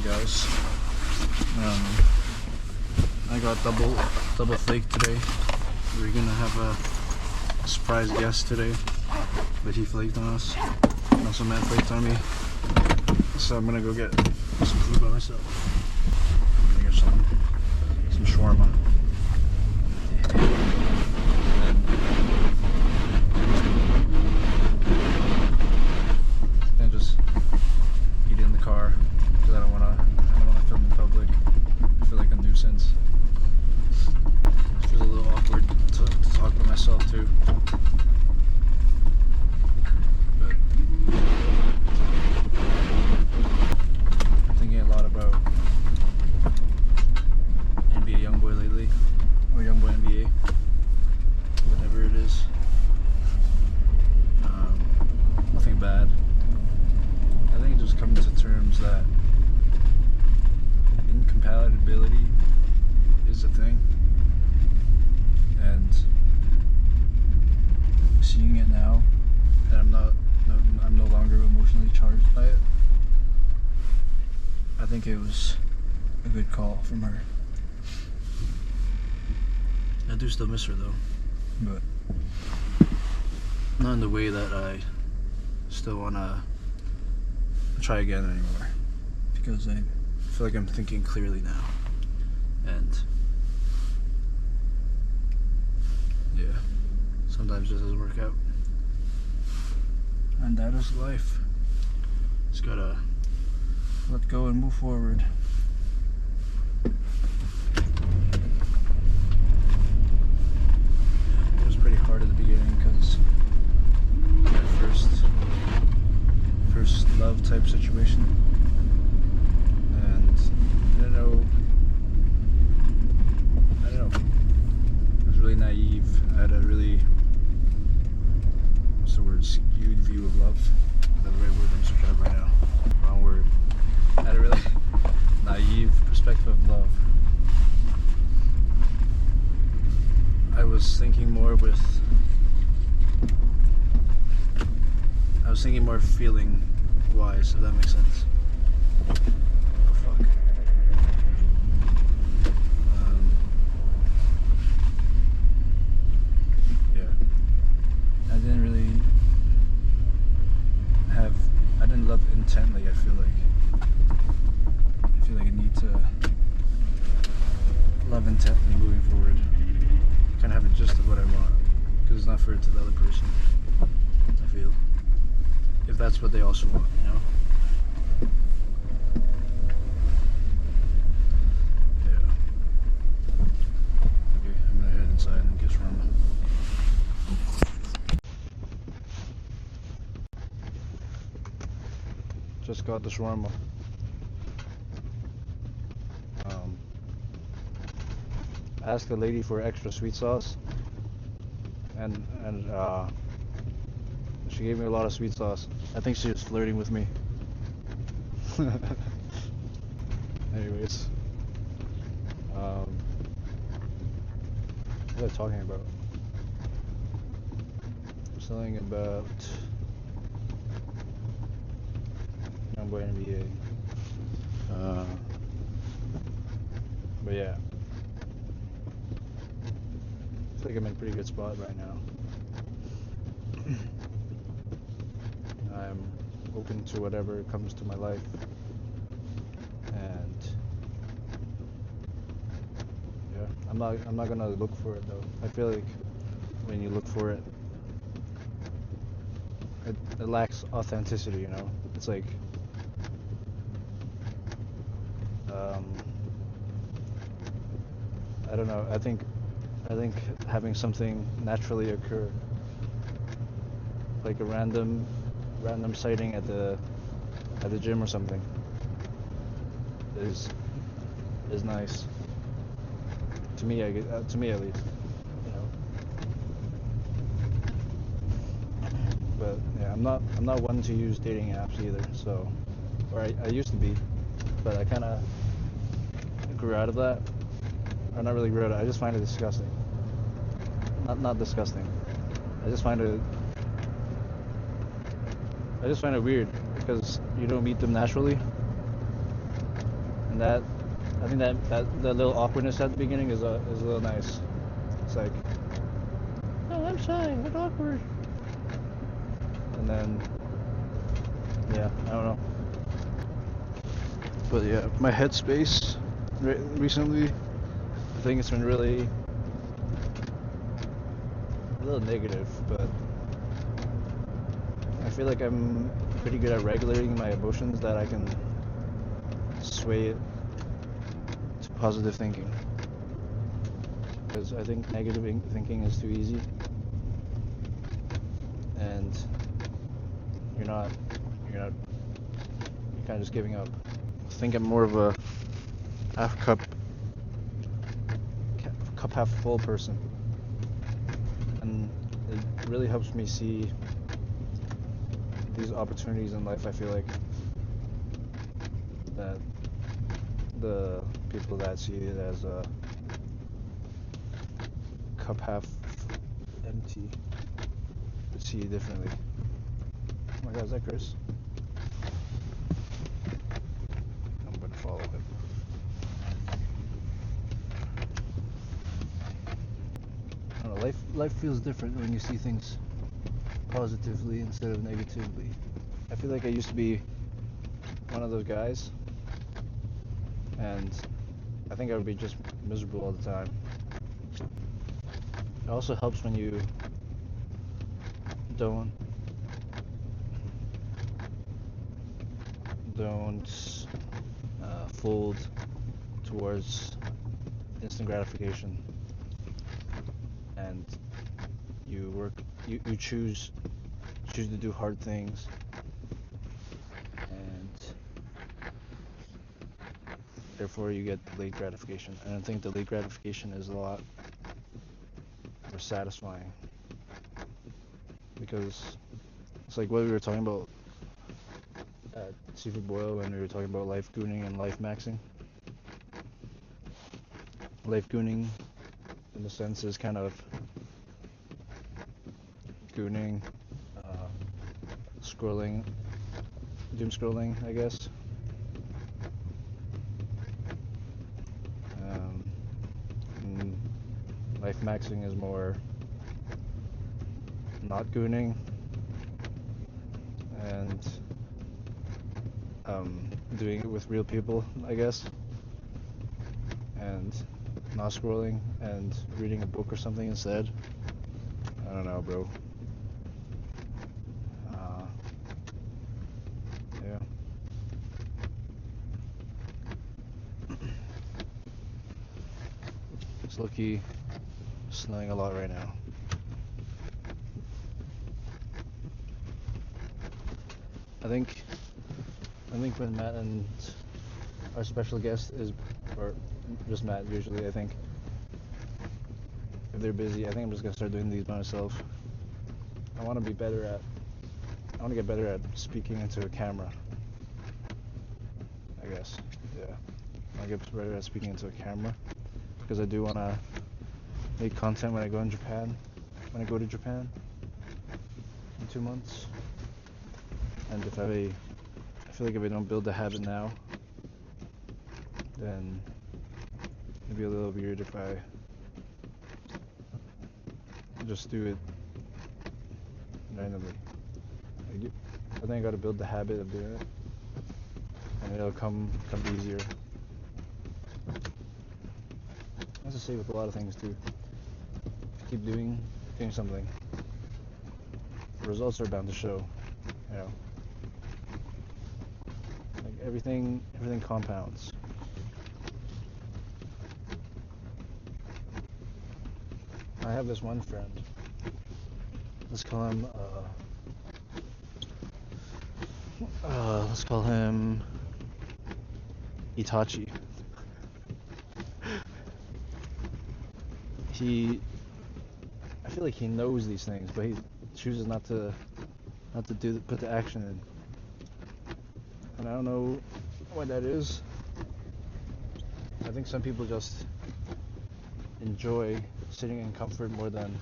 Hey guys, I got double flake today. We're gonna have a surprise guest today, but he flaked on us. And also Matt flaked on me, so I'm gonna go get some food by myself. I'm gonna get some shawarma. And just eat it in the car because I don't wanna film in public. I feel like a nuisance. It feels a little awkward to talk by myself too. But I'm thinking a lot about NBA Youngboy lately, or Youngboy NBA, whatever it is. Nothing bad. I think just coming to terms that incompatibility is a thing, and seeing it now that I'm no longer emotionally charged by it, I think it was a good call from her. I do still miss her though, but not in the way that I still wanna try again anymore, because I feel like I'm thinking clearly now, and yeah, sometimes it doesn't work out, and that is life. Just gotta let go and move forward. It was pretty hard at the beginning because my first love type situation, and I don't know, I was really naive. I had a really, what's the word, skewed view of love. Is that the right word I'm searching up right now? Wrong word. I had a really naive perspective of love. I was thinking more feeling wise, if that makes sense. Oh fuck. Yeah. I didn't love intently, I feel like I need to love intently moving forward. Kind of have a gist of what I want, because it's not fair to the other person, I feel. If that's what they also want, you know? Yeah. Okay, I'm gonna head inside and get shawarma. Just got the shawarma. Asked the lady for extra sweet sauce, and she gave me a lot of sweet sauce. I think she was flirting with me. Anyways, what was I talking about? Something about Youngboy NBA. But yeah, I think I'm in a pretty good spot right now. I'm open to whatever comes to my life, and yeah, I'm not gonna look for it though. I feel like when you look for it, it lacks authenticity, you know? It's like I don't know, I think having something naturally occur, like a random sighting at the gym or something, is nice to me. To me at least, you know. But yeah, I'm not one to use dating apps either. So, or I used to be, but I kind of grew out of that. Or not really grew out of it. I just find it disgusting. Not disgusting. I just find it weird because you don't meet them naturally. And I think that little awkwardness at the beginning is a little nice. It's like, oh, I'm shy, I'm awkward. And then, yeah, I don't know. But yeah, my headspace recently, I think it's been really a little negative, but I feel like I'm pretty good at regulating my emotions, that I can sway it to positive thinking. Because I think negative thinking is too easy, and you're kind of just giving up. I think I'm more of a cup half full person, and it really helps me see these opportunities in life. I feel like that the people that see it as a cup half empty see it differently. Oh my god, is that Chris? I'm gonna follow him. I don't know, life feels different when you see things positively instead of negatively. I feel like I used to be one of those guys, and I think I would be just miserable all the time. It also helps when you don't fold towards instant gratification, and you choose to do hard things, and therefore you get delayed gratification. And I think delayed gratification is a lot more satisfying, because it's like what we were talking about at Seafood Boil when we were talking about life gooning and life maxing. Life gooning, in a sense, is kind of gooning, scrolling, doom scrolling, I guess. And life maxing is more not gooning and doing it with real people, I guess, and not scrolling and reading a book or something instead. I don't know, bro. Yeah. It's low-key snowing a lot right now. I think when Matt and our special guest is, or just Matt usually, I think if they're busy, I think I'm just gonna start doing these by myself. I want to get better at speaking into a camera, I guess. Yeah, I want to get better at speaking into a camera, because I do want to make content when I go to Japan in 2 months. And I feel like if I don't build the habit now, then it'd be a little weird if I just do it randomly. I think I gotta build the habit of doing it, and it'll come easier. That's the same with a lot of things too. Keep doing something, the results are bound to show, you know. Like everything compounds. I have this one friend. Let's call him Itachi. I feel like he knows these things, but he chooses not to put the action in. And I don't know why that is. I think some people just enjoy sitting in comfort more than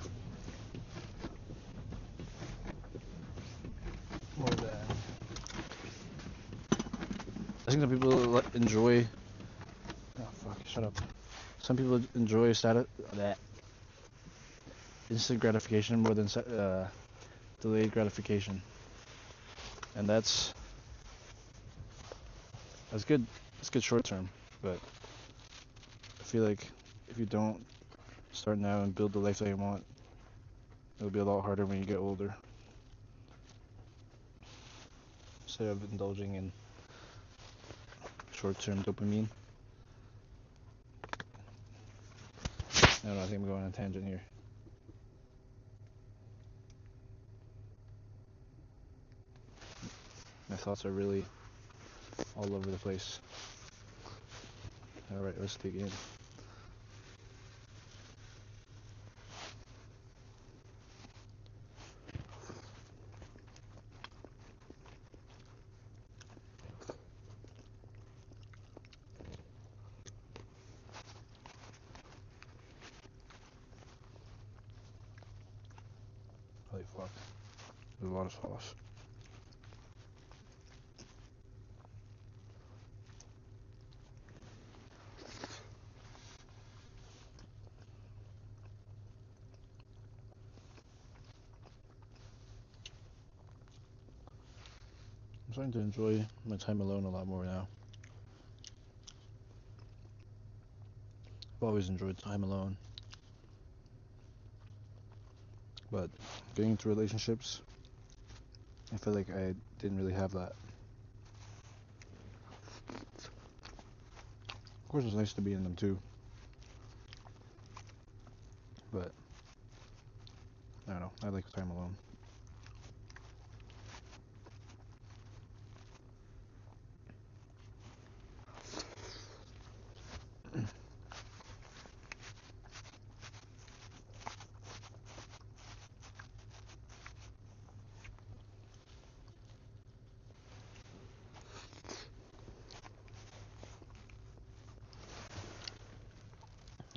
I think some people enjoy Shut up. Some people enjoy instant gratification more than delayed gratification, and that's good. It's good short term, but I feel like if you don't start now and build the life that you want, it'll be a lot harder when you get older. Instead of indulging in short-term dopamine. I don't know, I think I'm going on a tangent here. My thoughts are really all over the place. Alright, let's dig in. Holy fuck. There's a lot of sauce. I'm starting to enjoy my time alone a lot more now. I've always enjoyed time alone. But getting into relationships, I feel like I didn't really have that. Of course, it's nice to be in them too. But I don't know, I like time alone.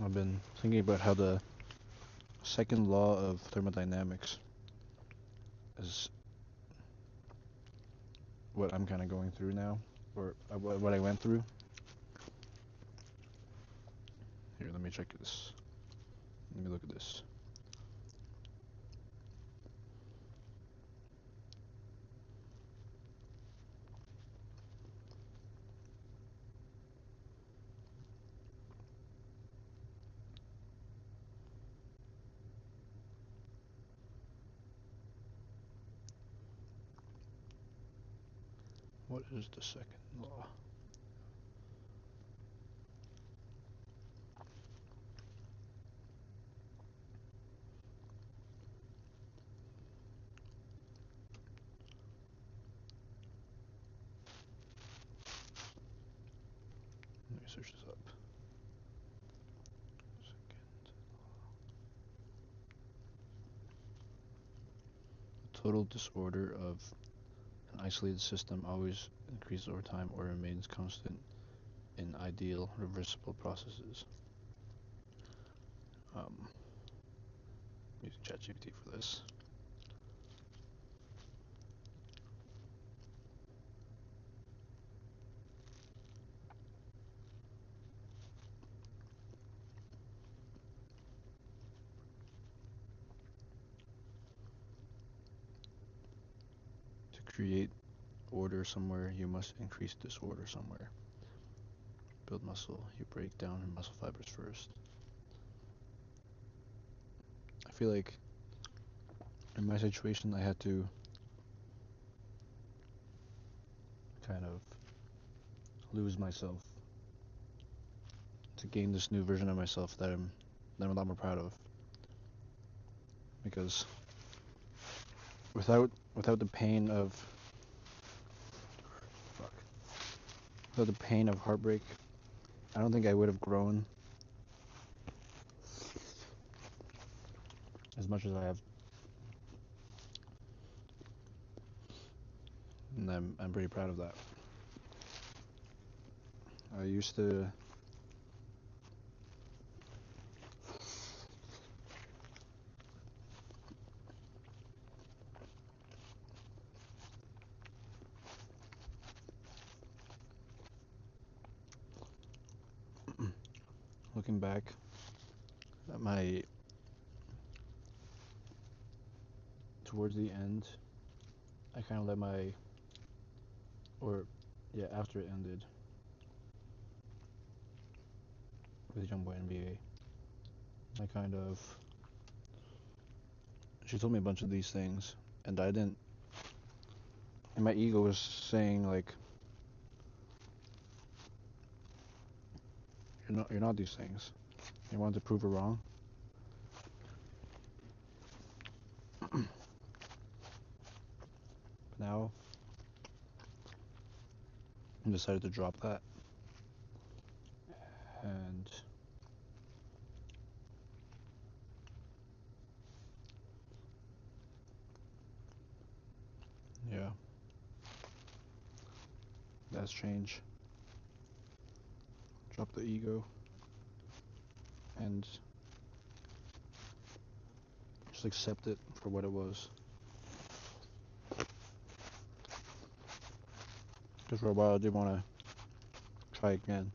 I've been thinking about how the second law of thermodynamics is what I'm kind of going through now, or what I went through. Here, let me check this. Let me look at this. What is the second law? Let me search this up. The total disorder of an isolated system always increases over time or remains constant in ideal reversible processes. Using ChatGPT for this. To create order somewhere, you must increase disorder somewhere. Build muscle, you break down muscle fibers first. I feel like in my situation I had to kind of lose myself to gain this new version of myself that I'm a lot more proud of. Because without the pain of heartbreak, I don't think I would have grown as much as I have. And I'm pretty proud of that. I used to looking back at my towards the end, I kind of let my after it ended with Youngboy NBA, I kind of she told me a bunch of these things, and I didn't. And my ego was saying like, you're not these things. You wanted to prove her wrong. But now I decided to drop that, and yeah, that's change. Drop the ego and just accept it for what it was. Because for a while I did want to try again,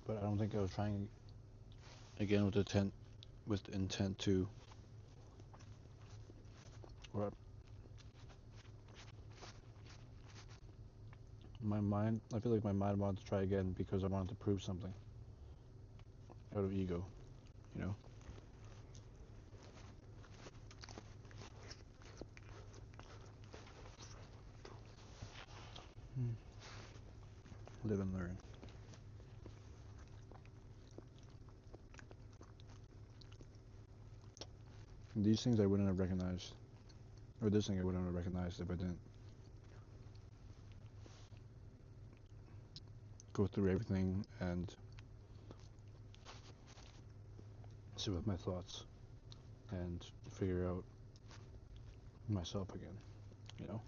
but I don't think I was trying again with the intent to, or my mind. I feel like my mind wanted to try again because I wanted to prove something out of ego, you know. Live and learn. And these things I wouldn't have recognized, or this thing I wouldn't have recognized if I didn't go through everything and sit with my thoughts and figure out myself again, you know.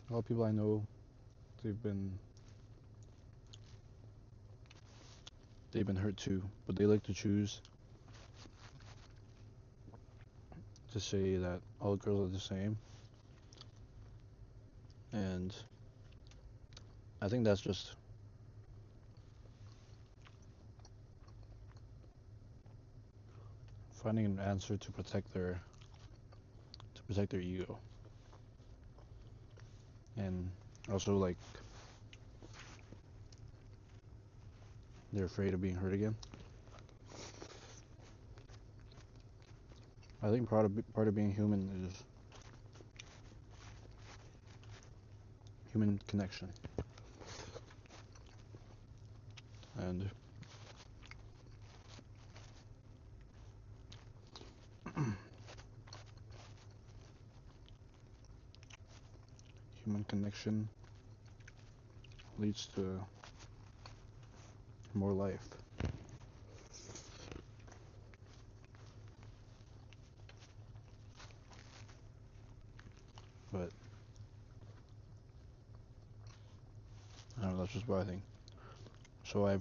A lot of people I know, they've been hurt too, but they like to choose to say that all girls are the same, and I think that's just finding an answer to protect their ego, and also like they're afraid of being hurt again. I think part of being human is human connection, and human connection leads to more life. But I don't know, that's just what I think. So I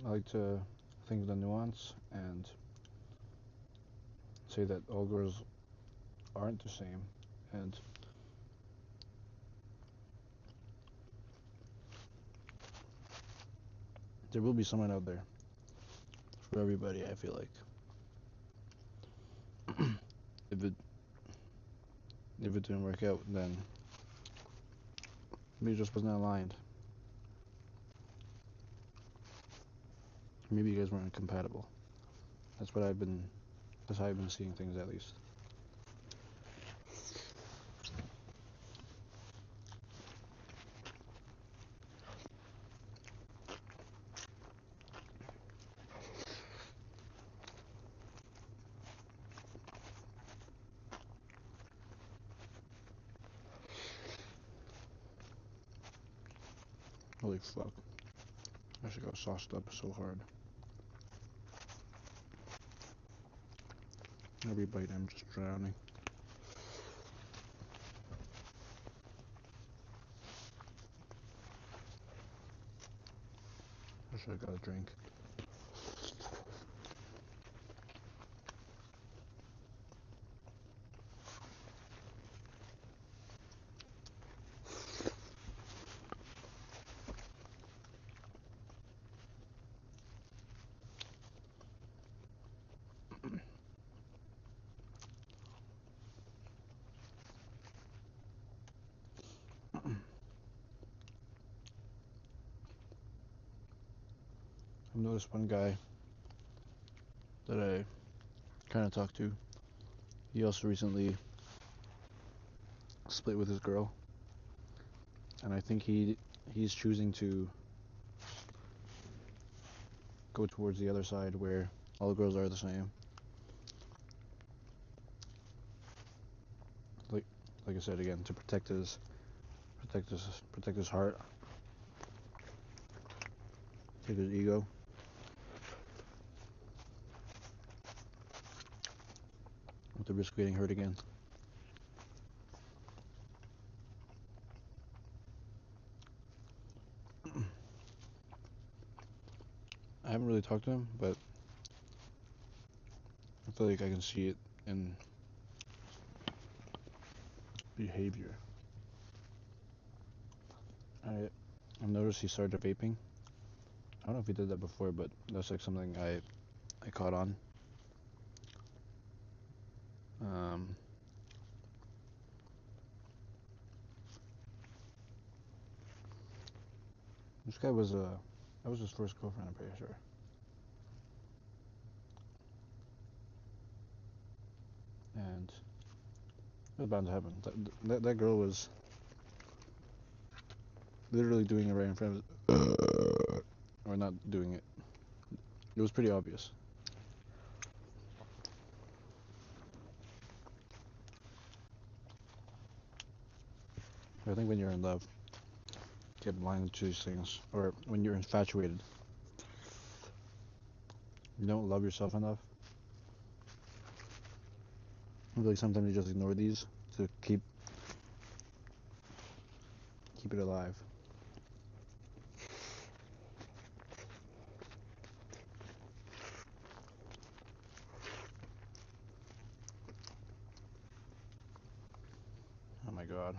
like to think the nuance and say that all girls aren't the same, and there will be someone out there for everybody. I feel like if it didn't work out, then maybe it just wasn't aligned. Maybe you guys weren't compatible. That's how I've been seeing things, at least. Holy fuck. I should got sauced up so hard. Every bite I'm just drowning. I should have got a drink. I've noticed one guy that I kind of talked to. He also recently split with his girl, and I think he's choosing to go towards the other side where all girls are the same. Like I said again, to protect his heart, protect his ego. With the risk of getting hurt again. I haven't really talked to him, but I feel like I can see it in behavior. I've noticed he started vaping. I don't know if he did that before, but that's like something I caught on. This guy was that was his first girlfriend, I'm pretty sure. And it was bound to happen. That girl was literally doing it right in front of or not doing it. It was pretty obvious. I think when you're in love, you get blinded to these things, or when you're infatuated, you don't love yourself enough. I feel like sometimes you just ignore these to keep it alive. Oh my god.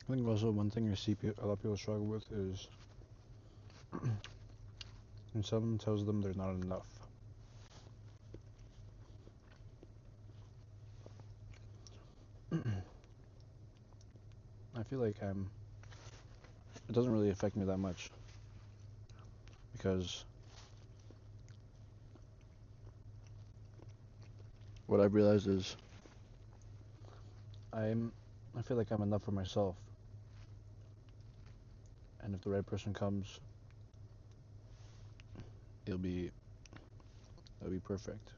I think also one thing I see a lot of people struggle with is when someone tells them they're not enough. I feel like it doesn't really affect me that much because what I've realized is I feel like I'm enough for myself, and if the right person comes, it'll be perfect.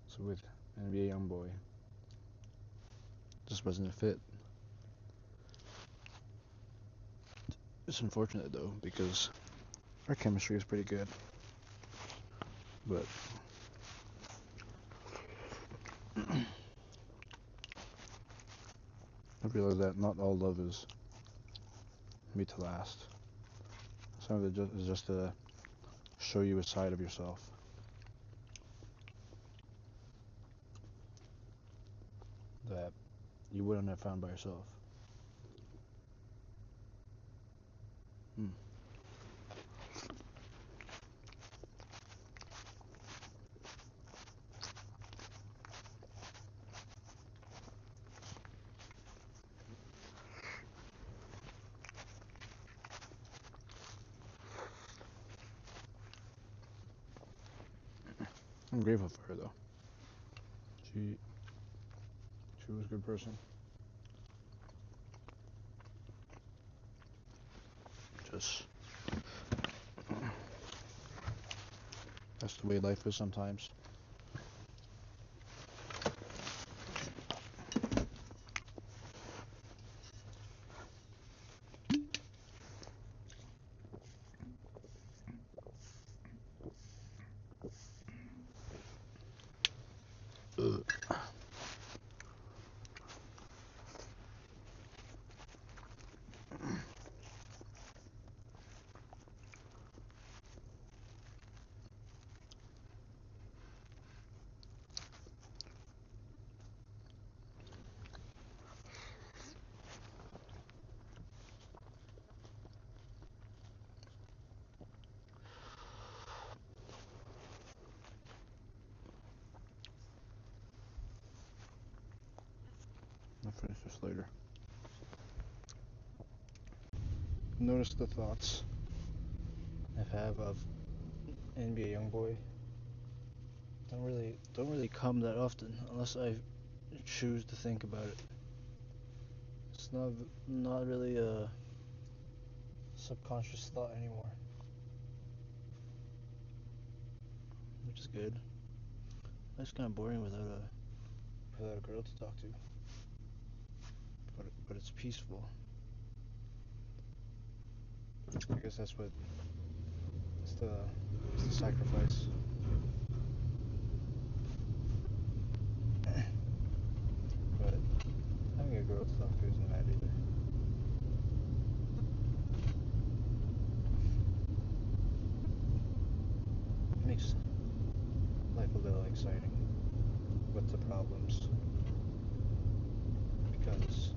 So with NBA YoungBoy, just wasn't a fit. It's unfortunate though because our chemistry is pretty good, but I realized that not all love is made to last. Some of it is just to show you a side of yourself that you wouldn't have found by yourself. I'm grateful for her though. She was a good person. Just that's the way life is sometimes. I'll finish this later. Notice the thoughts I have of NBA YoungBoy. Don't really come that often unless I choose to think about it. It's not really a subconscious thought anymore, which is good. It's kind of boring without a girl to talk to, but it's peaceful. I guess it's the sacrifice. But having a girl to talk to isn't bad either. It makes life a little exciting with the problems, because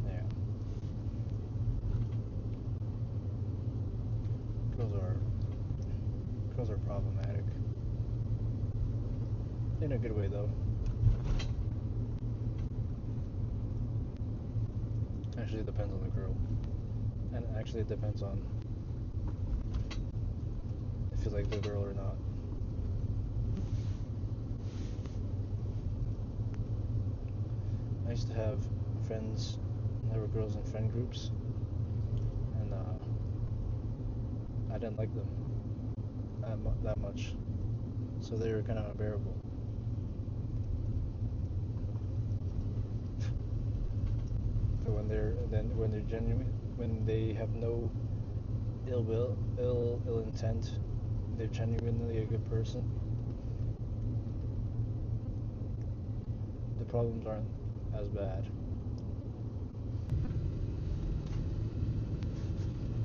yeah, girls are problematic in a good way though. Actually, it depends on the girl, and actually it depends on if you like the girl or not. I used to have friends that were girls in friend groups, and I didn't like them that much, so they were kind of unbearable. But when they're genuine, when they have no ill intent, they're genuinely a good person, the problems aren't as bad.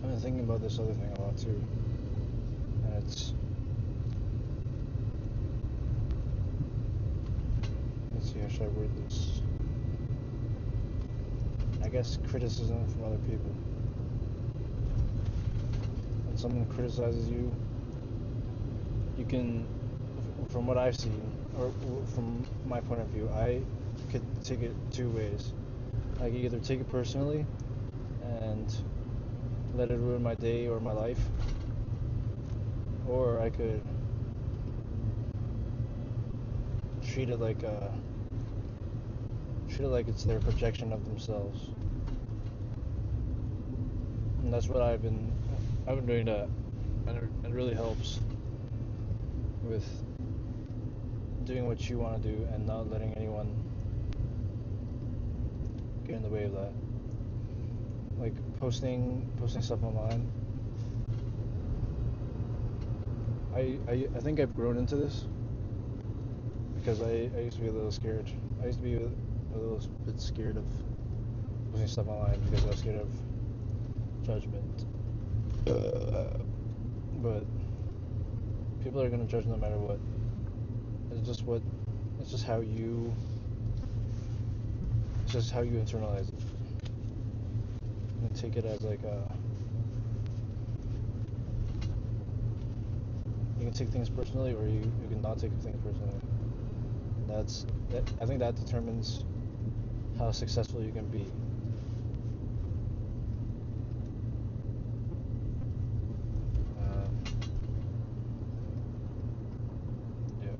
I've been thinking about this other thing a lot too, and let's see, how should I word this? I guess criticism from other people. When someone criticizes you, you can, from what I've seen, or from my point of view, I could take it two ways. I could either take it personally and let it ruin my day or my life, or I could treat it like it's their projection of themselves. And that's what I've been doing that, and it really helps with doing what you want to do and not letting anyone get in the way of that. Like posting stuff online. I think I've grown into this, because I used to be a little scared. I used to be a little bit scared of posting stuff online because I was scared of judgment. But people are gonna judge no matter what. It's just how you internalize it. You can take it as like you can take things personally, or you can not take things personally. I think that determines how successful you can be. Yeah.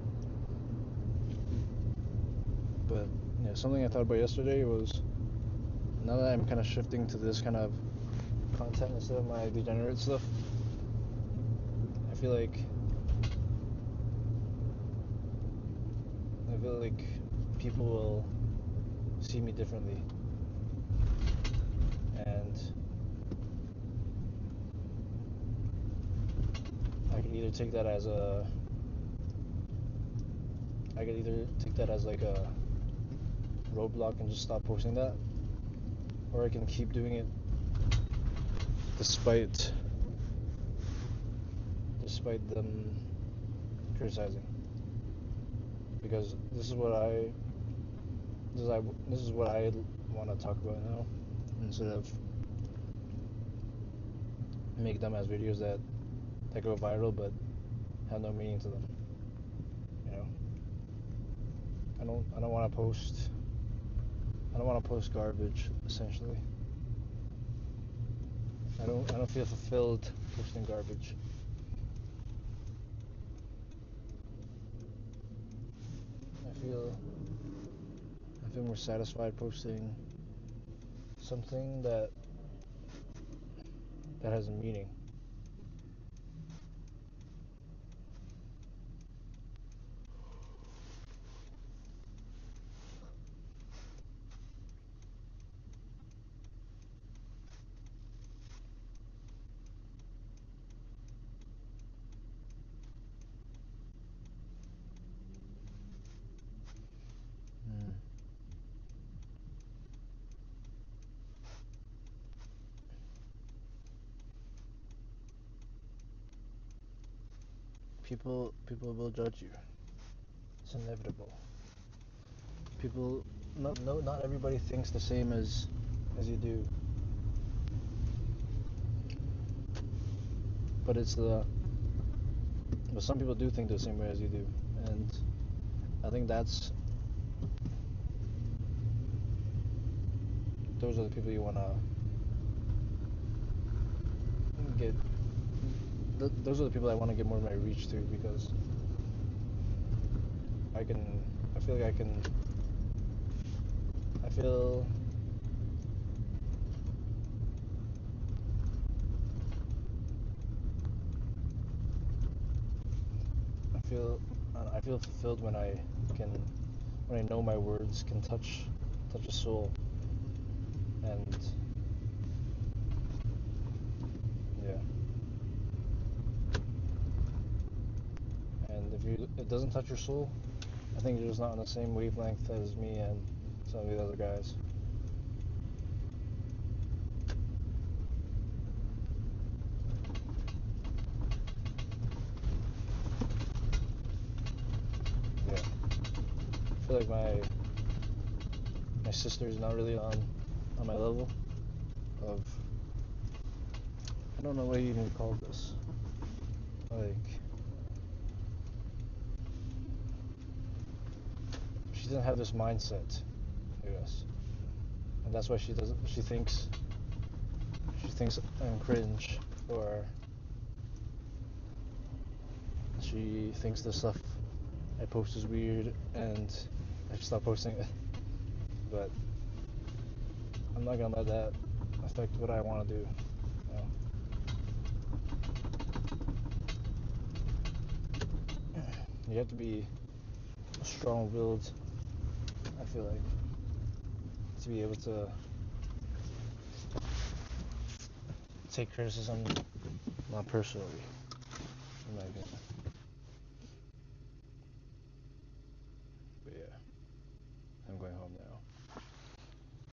But yeah, something I thought about yesterday was, now that I'm kind of shifting to this kind of content instead of my degenerate stuff, I feel like people will see me differently, and I could either take that as like a roadblock and just stop posting that, or I can keep doing it despite them criticizing, because this is what I want to talk about now, instead of make dumbass videos that go viral but have no meaning to them. You know, I don't want to post garbage, essentially. I don't feel fulfilled posting garbage. I feel more satisfied posting something that has a meaning. People will judge you. It's inevitable. Not everybody thinks the same as you do. But some people do think the same way as you do, and I think those are the people you want to get. Those are the people I want to get more of my reach to, because I feel like I feel fulfilled when I know my words can touch a soul, and yeah. And if it doesn't touch your soul, I think you're just not on the same wavelength as me and some of the other guys. Yeah. I feel like my sister is not really on my level of, I don't know what you even call this. Like, she doesn't have this mindset, I guess. And that's why she thinks I'm cringe, or she thinks the stuff I post is weird and I should stop posting it. But I'm not gonna let that affect what I want to do. You know? You have to be strong-willed, I feel like, to be able to take criticism not personally, in my opinion.